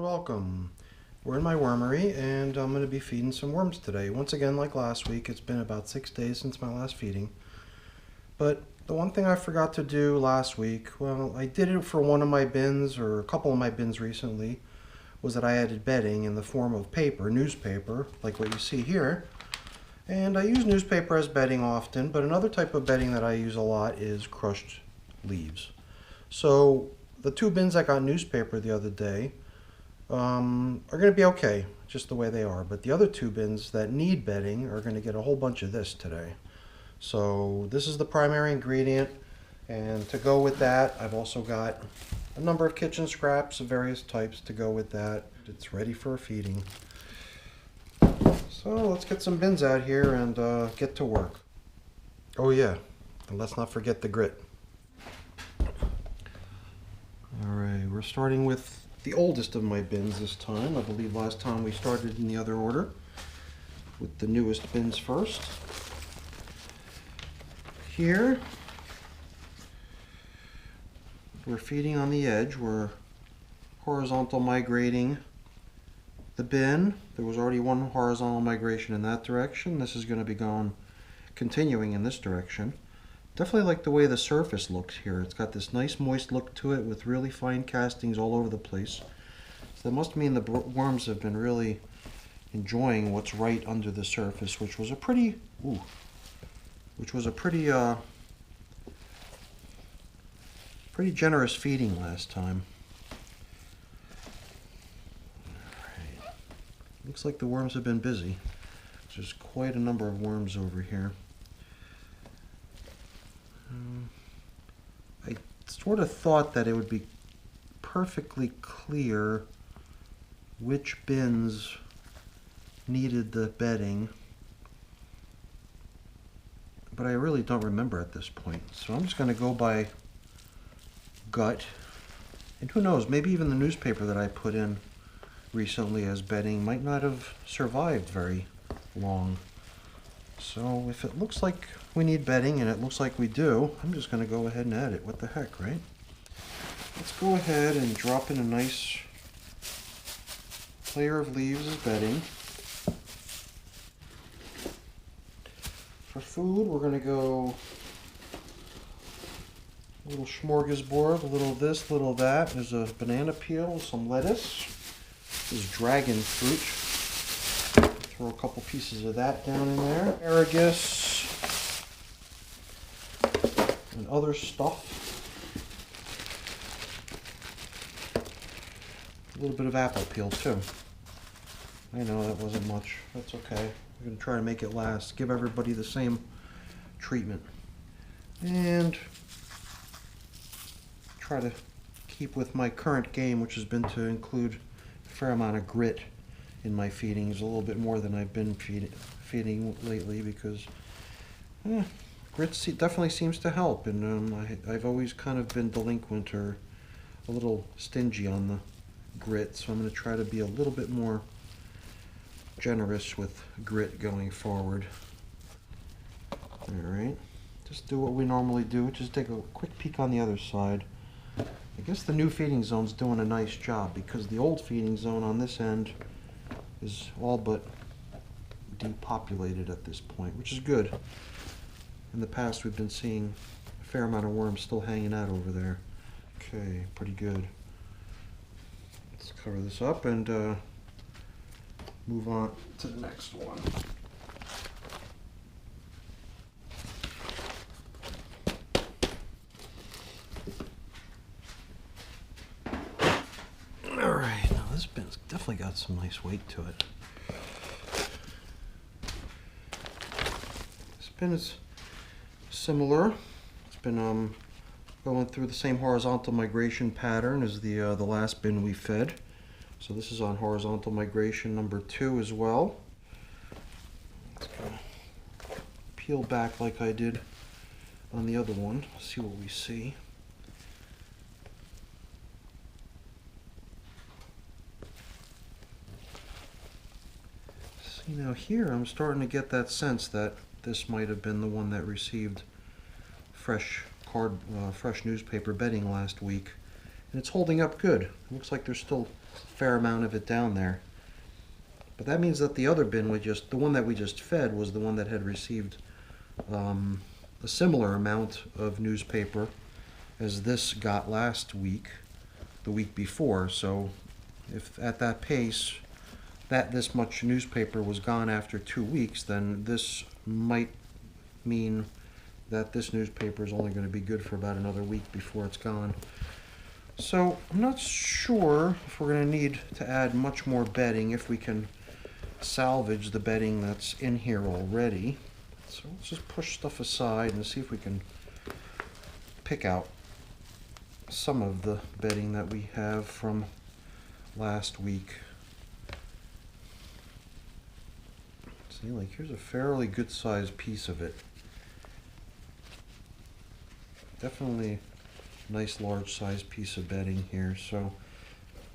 welcome. We're in my wormery and I'm going to be feeding some worms today. Once again, like last week, it's been about 6 days since my last feeding. But the one thing I forgot to do last week, well, I did it for one of my bins or a couple of my bins recently, was that I added bedding in the form of paper, newspaper, like what you see here. And I use newspaper as bedding often, but another type of bedding that I use a lot is crushed leaves. So the 2 bins I got newspaper the other day are going to be okay, just the way they are. But the other 2 bins that need bedding are going to get a whole bunch of this today. So this is the primary ingredient, and to go with that, I've also got a number of kitchen scraps of various types to go with that. It's ready for feeding. So let's get some bins out here and get to work. Oh yeah, and let's not forget the grit. Alright, we're starting with the oldest of my bins this time. I believe last time we started in the other order, with the newest bins first. Here, we're feeding on the edge. We're horizontal migrating the bin. There was already one horizontal migration in that direction. This is going to be continuing in this direction. Definitely like the way the surface looks here. It's got this nice moist look to it with really fine castings all over the place. So that must mean the worms have been really enjoying what's right under the surface, which was a pretty pretty generous feeding last time. All right. Looks like the worms have been busy. There's quite a number of worms over here. I sort of thought that it would be perfectly clear which bins needed the bedding, but I really don't remember at this point. So I'm just going to go by gut, and who knows, maybe even the newspaper that I put in recently as bedding might not have survived very long. So if it looks like we need bedding, and it looks like we do, I'm just going to go ahead and add it. What the heck, right? Let's go ahead and drop in a nice layer of leaves as bedding. For food, we're going to go a little smorgasbord, a little of this, a little of that. There's a banana peel, some lettuce. This is dragon fruit. Throw a couple pieces of that down in there. Asparagus and other stuff. A little bit of apple peel too. I know that wasn't much. That's okay. We're going to try to make it last. Give everybody the same treatment. And try to keep with my current game, which has been to include a fair amount of grit in my feedings, a little bit more than I've been feeding lately, because grit definitely seems to help, and I've always kind of been delinquent or a little stingy on the grit, so I'm going to try to be a little bit more generous with grit going forward. Alright, just do what we normally do, just take a quick peek on the other side. I guess the new feeding zone's doing a nice job, because the old feeding zone on this end is all but depopulated at this point, which is good. In the past, we've been seeing a fair amount of worms still hanging out over there. Okay, pretty good. Let's cover this up and move on to the next one. Alright, now this bin's definitely got some nice weight to it. This bin is similar. It's been going through the same horizontal migration pattern as the last bin we fed. So this is on horizontal migration number 2 as well. Let's go peel back like I did on the other one. See what we see. See, now here I'm starting to get that sense that this might have been the one that received fresh newspaper bedding last week, and it's holding up good. It looks like there's still a fair amount of it down there. But that means that the other bin the one that we just fed was the one that had received a similar amount of newspaper as this got last week, the week before. So if at that pace this much newspaper was gone after 2 weeks, then this might mean that this newspaper is only going to be good for about another week before it's gone. So I'm not sure if we're going to need to add much more bedding, if we can salvage the bedding that's in here already. So let's just push stuff aside and see if we can pick out some of the bedding that we have from last week. See, like here's a fairly good sized piece of it. Definitely a nice large sized piece of bedding here. So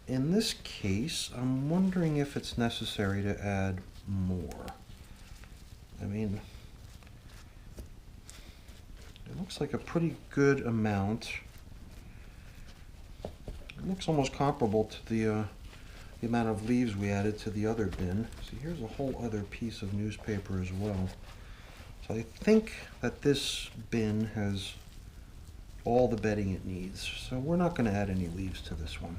in this case, I'm wondering if it's necessary to add more. I mean, it looks like a pretty good amount. It looks almost comparable to the amount of leaves we added to the other bin. See, here's a whole other piece of newspaper as well. So I think that this bin has all the bedding it needs. So we're not going to add any leaves to this one.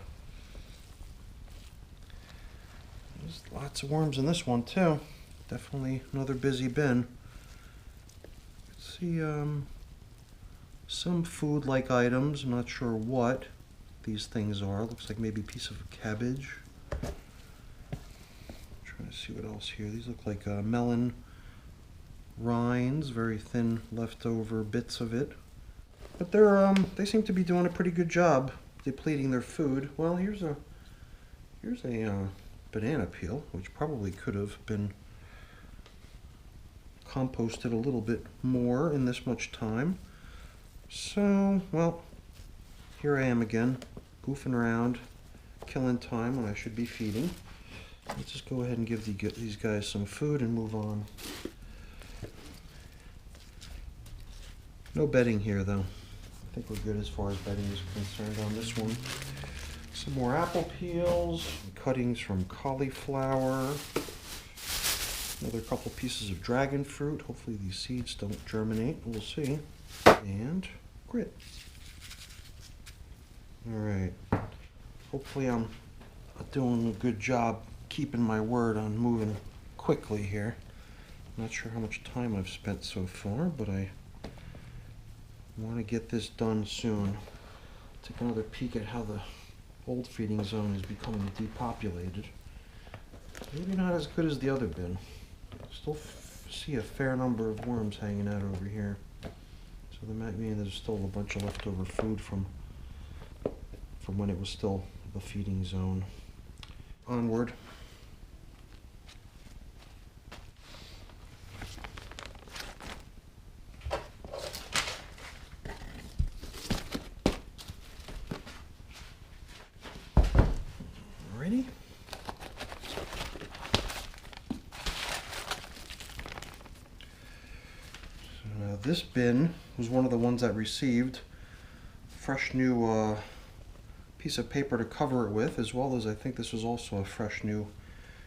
There's lots of worms in this one too. Definitely another busy bin. Let's see, some food-like items. I'm not sure what these things are. Looks like maybe a piece of cabbage. Trying to see what else here. These look like melon rinds, very thin leftover bits of it. But they seem to be doing a pretty good job depleting their food. Well, here's a banana peel, which probably could have been composted a little bit more in this much time. So, well, here I am again, goofing around, killing time when I should be feeding. Let's just go ahead and give these guys some food and move on. No bedding here, though. I think we're good as far as bedding is concerned on this one. Some more apple peels, cuttings from cauliflower, another couple pieces of dragon fruit. Hopefully these seeds don't germinate. We'll see. And grit. Alright. Hopefully I'm doing a good job keeping my word on moving quickly here. I'm not sure how much time I've spent so far, but I want to get this done soon. Take another peek at how the old feeding zone is becoming depopulated. Maybe not as good as the other bin. Still see a fair number of worms hanging out over here. So that might mean there's still a bunch of leftover food from when it was still the feeding zone. Onward. Alrighty. So now this bin was one of the ones that received fresh new piece of paper to cover it with, as well as I think this was also a fresh new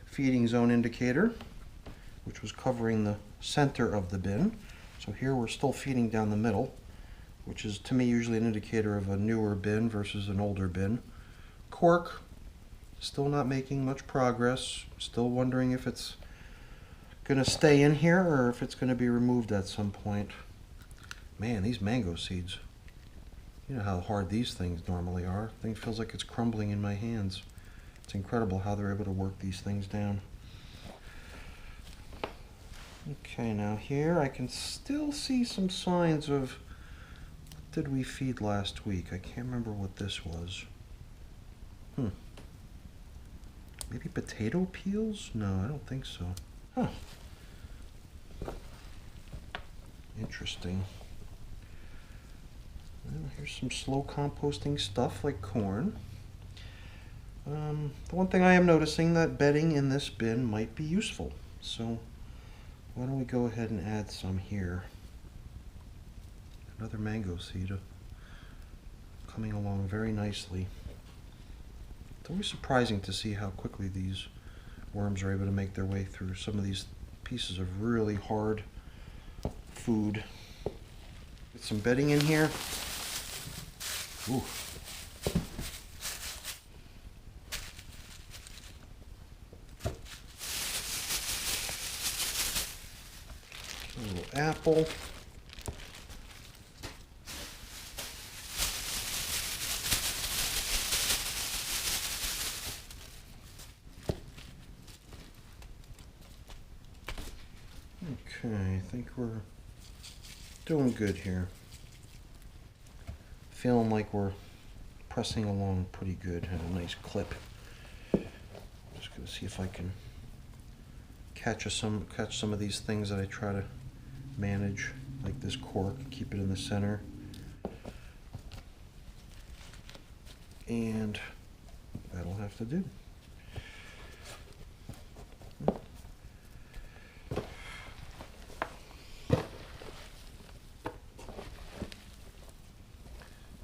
feeding zone indicator, which was covering the center of the bin. So here we're still feeding down the middle, which is to me usually an indicator of a newer bin versus an older bin. Cork, still not making much progress. Still wondering if it's going to stay in here or if it's going to be removed at some point. Man, these mango seeds. You know how hard these things normally are. Thing feels like it's crumbling in my hands. It's incredible how they're able to work these things down. Okay, now here I can still see some signs of what did we feed last week? I can't remember what this was. Maybe potato peels? No, I don't think so. Huh. Interesting. Well, here's some slow composting stuff like corn. The one thing I am noticing that bedding in this bin might be useful. So why don't we go ahead and add some here. Another mango seed coming along very nicely. It's always surprising to see how quickly these worms are able to make their way through some of these pieces of really hard food. Get some bedding in here. Ooh. A little apple. Okay, I think we're doing good here. Feeling like we're pressing along pretty good. Had a nice clip. Just gonna see if I can catch some of these things that I try to manage, like this cork. Keep it in the center, and that'll have to do.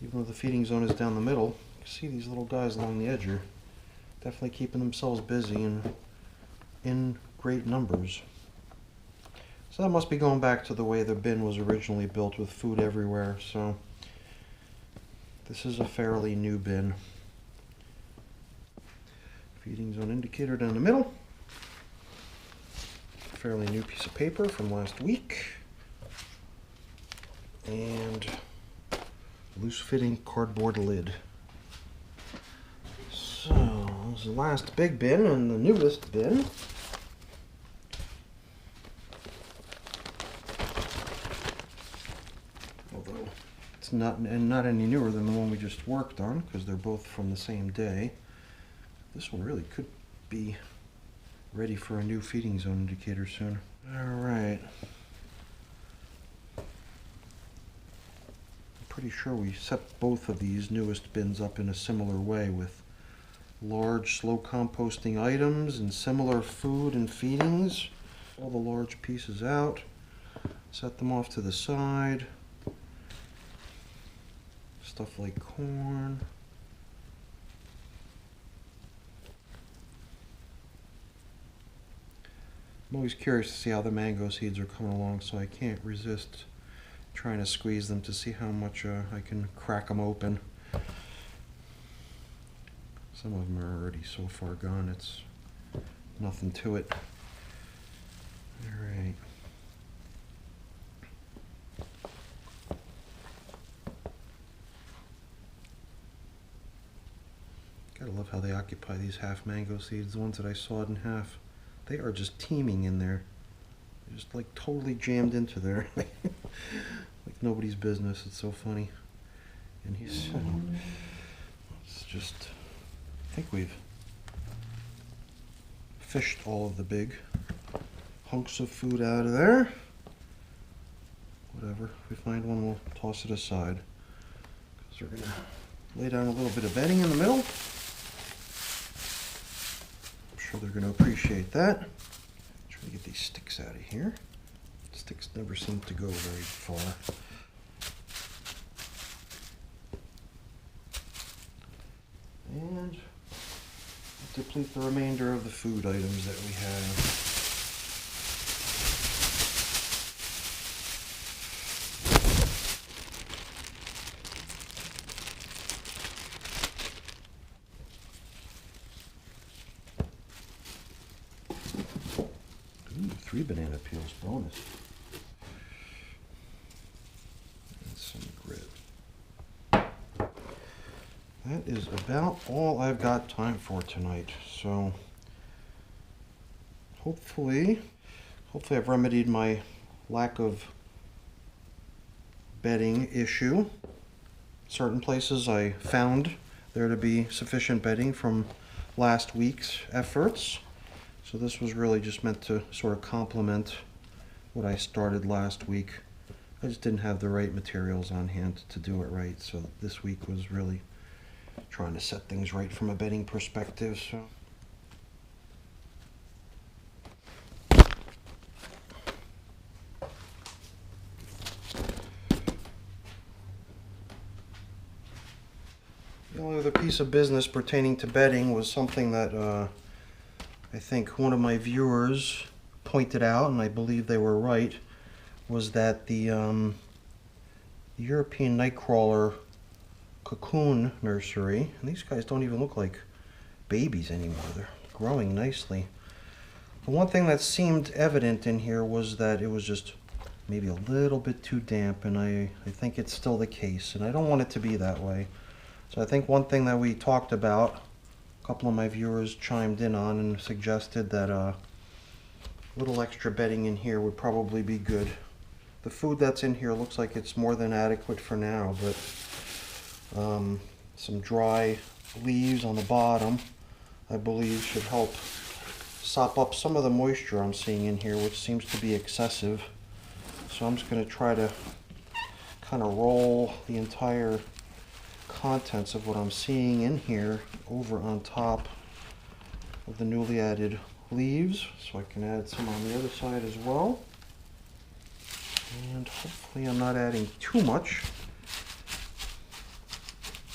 Even though the feeding zone is down the middle, you can see these little guys along the edge are definitely keeping themselves busy and in great numbers. So that must be going back to the way the bin was originally built with food everywhere. So this is a fairly new bin. Feeding zone indicator down the middle. Fairly new piece of paper from last week. And loose-fitting cardboard lid. So, this is the last big bin and the newest bin. Although it's not any newer than the one we just worked on, because they're both from the same day. This one really could be ready for a new feeding zone indicator soon. All right. Pretty sure we set both of these newest bins up in a similar way, with large slow composting items and similar food and feedings. All the large pieces out, set them off to the side. Stuff like corn. I'm always curious to see how the mango seeds are coming along, so I can't resist trying to squeeze them to see how much I can crack them open. Some of them are already so far gone, it's nothing to it. All right. Gotta love how they occupy these half mango seeds, the ones that I sawed in half. They are just teeming in there. They're just like totally jammed into there. Like nobody's business. It's so funny. And it's just, I think we've fished all of the big hunks of food out of there. Whatever. If we find one, we'll toss it aside, because we're gonna lay down a little bit of bedding in the middle. I'm sure they're gonna appreciate that. Try to get these sticks out of here. Sticks never seem to go very far. And deplete the remainder of the food items that we have. Ooh, 3 banana peels bonus. And some grit. That is about all I've got time for tonight. So hopefully I've remedied my lack of bedding issue. Certain places I found there to be sufficient bedding from last week's efforts. So this was really just meant to sort of complement what I started last week. I just didn't have the right materials on hand to do it right. So this week was really trying to set things right from a bedding perspective. So the only other piece piece of business pertaining to bedding was something that I think one of my viewers pointed out, and I believe they were right, was that the European Nightcrawler cocoon nursery, and these guys don't even look like babies anymore. They're growing nicely. The one thing that seemed evident in here was that it was just maybe a little bit too damp, and I think it's still the case, and I don't want it to be that way. So I think one thing that we talked about, a couple of my viewers chimed in on and suggested that a little extra bedding in here would probably be good. The food that's in here looks like it's more than adequate for now, but some dry leaves on the bottom I believe should help sop up some of the moisture I'm seeing in here, which seems to be excessive. So I'm just going to try to kind of roll the entire contents of what I'm seeing in here over on top of the newly added leaves, so I can add some on the other side as well. And hopefully I'm not adding too much.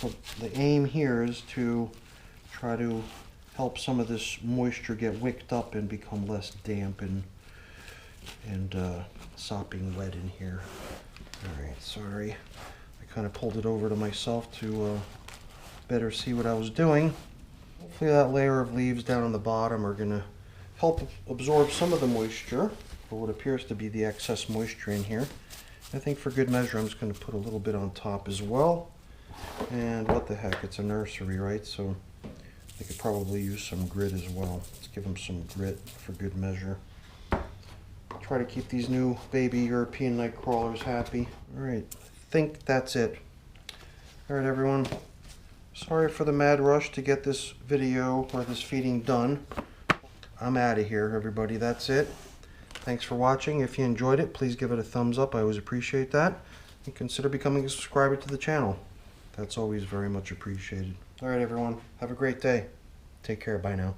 But the aim here is to try to help some of this moisture get wicked up and become less damp and sopping wet in here. Alright, sorry. I kind of pulled it over to myself to better see what I was doing. Hopefully that layer of leaves down on the bottom are going to help absorb some of the moisture, or what appears to be the excess moisture in here. I think for good measure I'm just going to put a little bit on top as well. And what the heck, it's a nursery, right? So they could probably use some grit as well. Let's give them some grit for good measure. Try to keep these new baby European night crawlers happy. Alright, I think that's it. Alright everyone, sorry for the mad rush to get this video or this feeding done. I'm out of here, everybody. That's it. Thanks for watching. If you enjoyed it, please give it a thumbs up. I always appreciate that. And consider becoming a subscriber to the channel. That's always very much appreciated. Alright everyone, have a great day. Take care. Bye now.